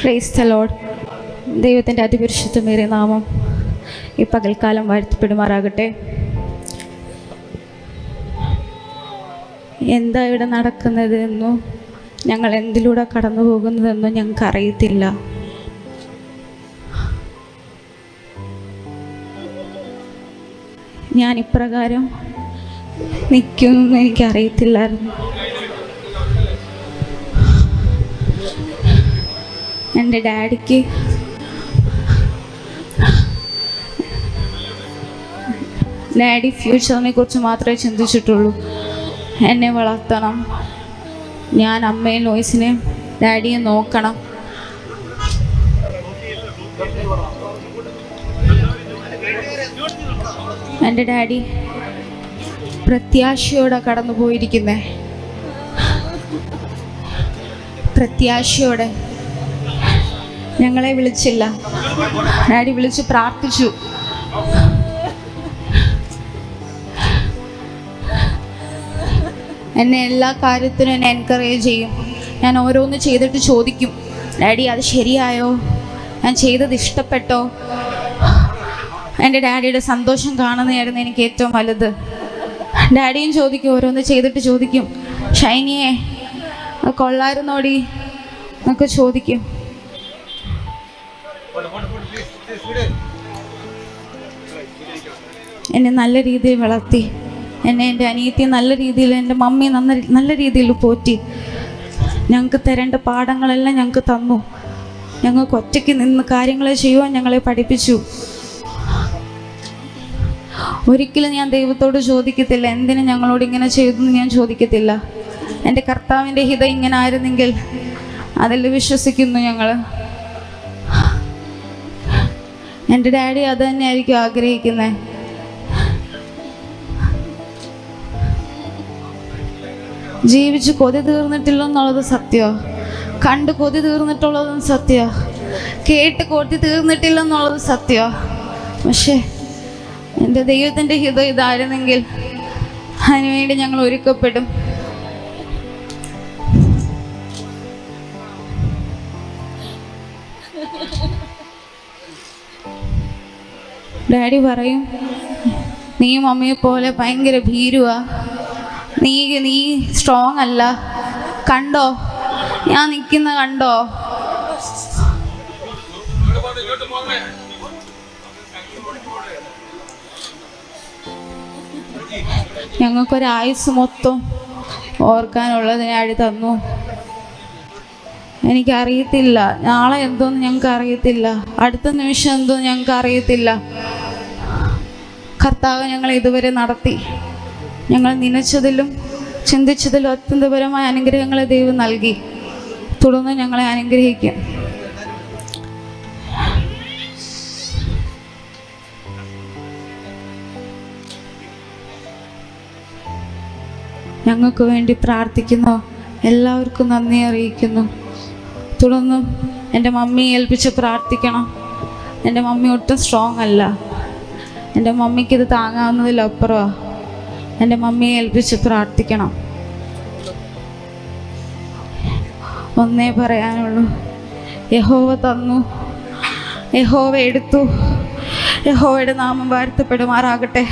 Praise the Lord. ദൈവത്തിൻ്റെ അതിപരിശുദ്ധമേറിയ നാമം ഈ പകൽക്കാലം വാഴ്ത്തപ്പെടുമാറാകട്ടെ. എന്താ ഇവിടെ നടക്കുന്നതെന്നോ ഞങ്ങൾ എന്തിലൂടെ കടന്നു പോകുന്നതെന്നോ ഞങ്ങൾക്ക് അറിയത്തില്ല. ഞാൻ ഇപ്രകാരം നിൽക്കുമെന്ന് എനിക്കറിയത്തില്ലായിരുന്നു. എൻ്റെ ഡാഡിക്ക് ഡാഡി ഫ്യൂച്ചറിനെ കുറിച്ച് മാത്രമേ ചിന്തിച്ചിട്ടുള്ളൂ. എന്നെ വളർത്തണം, ഞാൻ അമ്മയും ലോയ്സിനെയും ഡാഡിയെ നോക്കണം. എൻ്റെ ഡാഡി പ്രത്യാശയോടെ കടന്നു പോയിരിക്കുന്നേ, പ്രത്യാശയോടെ. ഞങ്ങളെ വിളിച്ചില്ല, ഡാഡി വിളിച്ച് പ്രാർത്ഥിച്ചു. എന്നെ എല്ലാ കാര്യത്തിനും എന്നെ എൻകറേജ് ചെയ്യും. ഞാൻ ഓരോന്ന് ചെയ്തിട്ട് ചോദിക്കും, ഡാഡി അത് ശരിയായോ, ഞാൻ ചെയ്തത് ഇഷ്ടപ്പെട്ടോ. എൻ്റെ ഡാഡിയുടെ സന്തോഷം കാണുന്നതായിരുന്നു എനിക്ക് ഏറ്റവും വലുത്. ഡാഡിയും ചോദിക്കും, ഓരോന്ന് ചെയ്തിട്ട് ചോദിക്കും, ഷൈനിയെ കൊള്ളായിരുന്നോടി എന്നൊക്കെ ചോദിക്കും. എന്നെ നല്ല രീതിയിൽ വളർത്തി, എന്നെ എൻ്റെ അനിയത്തി നല്ല രീതിയിൽ, എൻ്റെ മമ്മി നല്ല രീതിയിൽ പോറ്റി. ഞങ്ങൾക്ക് തരേണ്ട പാഠങ്ങളെല്ലാം ഞങ്ങൾക്ക് തന്നു. ഞങ്ങൾക്ക് ഒറ്റയ്ക്ക് നിന്ന് കാര്യങ്ങൾ ചെയ്യുവാൻ ഞങ്ങളെ പഠിപ്പിച്ചു. ഒരിക്കലും ഞാൻ ദൈവത്തോട് ചോദിക്കത്തില്ല എന്തിനു ഞങ്ങളോട് ഇങ്ങനെ ചെയ്തെന്ന് ഞാൻ ചോദിക്കത്തില്ല. എൻ്റെ കർത്താവിൻ്റെ ഹിതം ഇങ്ങനെ ആയിരുന്നെങ്കിൽ അതിൽ വിശ്വസിക്കുന്നു ഞങ്ങൾ. എൻ്റെ ഡാഡി അത് തന്നെയായിരിക്കും ആഗ്രഹിക്കുന്നത്. ജീവിച്ച് കൊതി തീർന്നിട്ടില്ലെന്നുള്ളത് സത്യമാണ്, കണ്ട് കൊതി തീർന്നിട്ടുള്ളതും സത്യമാണ്, കേട്ട് കൊതി തീർന്നിട്ടില്ലെന്നുള്ളത് സത്യമാണ്. പക്ഷേ എൻ്റെ ദൈവത്തിൻ്റെ ഹിതം ഇതായിരുന്നെങ്കിൽ അതിനുവേണ്ടി ഞങ്ങൾ ഒരുക്കപ്പെടും. ഡാഡി പറയും, നീ മമ്മിയെ പോലെ ഭയങ്കര ഭീരുവാ, നീ സ്ട്രോങ് അല്ല, കണ്ടോ ഞാൻ നിൽക്കുന്ന കണ്ടോ. ഞങ്ങൾക്കൊരായുസ് മൊത്തം ഓർക്കാനുള്ളത് ഡാഡി തന്നു. എനിക്കറിയത്തില്ല നാളെ എന്തോന്ന് ഞങ്ങൾക്ക് അറിയത്തില്ല, അടുത്ത നിമിഷം എന്തോന്ന് ഞങ്ങൾക്ക് അറിയത്തില്ല. കർത്താവ് ഞങ്ങളെ ഇതുവരെ നടത്തി. ഞങ്ങൾ നനച്ചതിലും ചിന്തിച്ചതിലും അത്യന്തപരമായ അനുഗ്രഹങ്ങളെ ദൈവം നൽകി. തുടർന്ന് ഞങ്ങളെ അനുഗ്രഹിക്കും. ഞങ്ങൾക്ക് വേണ്ടി പ്രാർത്ഥിക്കുന്നു എല്ലാവർക്കും നന്ദി അറിയിക്കുന്നു. തുടർന്നും എൻ്റെ മമ്മിയെ ഏൽപ്പിച്ച് പ്രാർത്ഥിക്കണം. എൻ്റെ മമ്മി ഒട്ടും സ്ട്രോങ് അല്ല, എൻ്റെ മമ്മിക്കിത് താങ്ങാവുന്നതിലപ്പുറമാണ്. എൻ്റെ മമ്മിയെ ഏൽപ്പിച്ച് പ്രാർത്ഥിക്കണം. ഒന്നേ പറയാനുള്ളൂ, യഹോവ തന്നു, യഹോവ എടുത്തു, യഹോവയുടെ നാമം വാഴ്ത്തപ്പെടുമാറാകട്ടെ.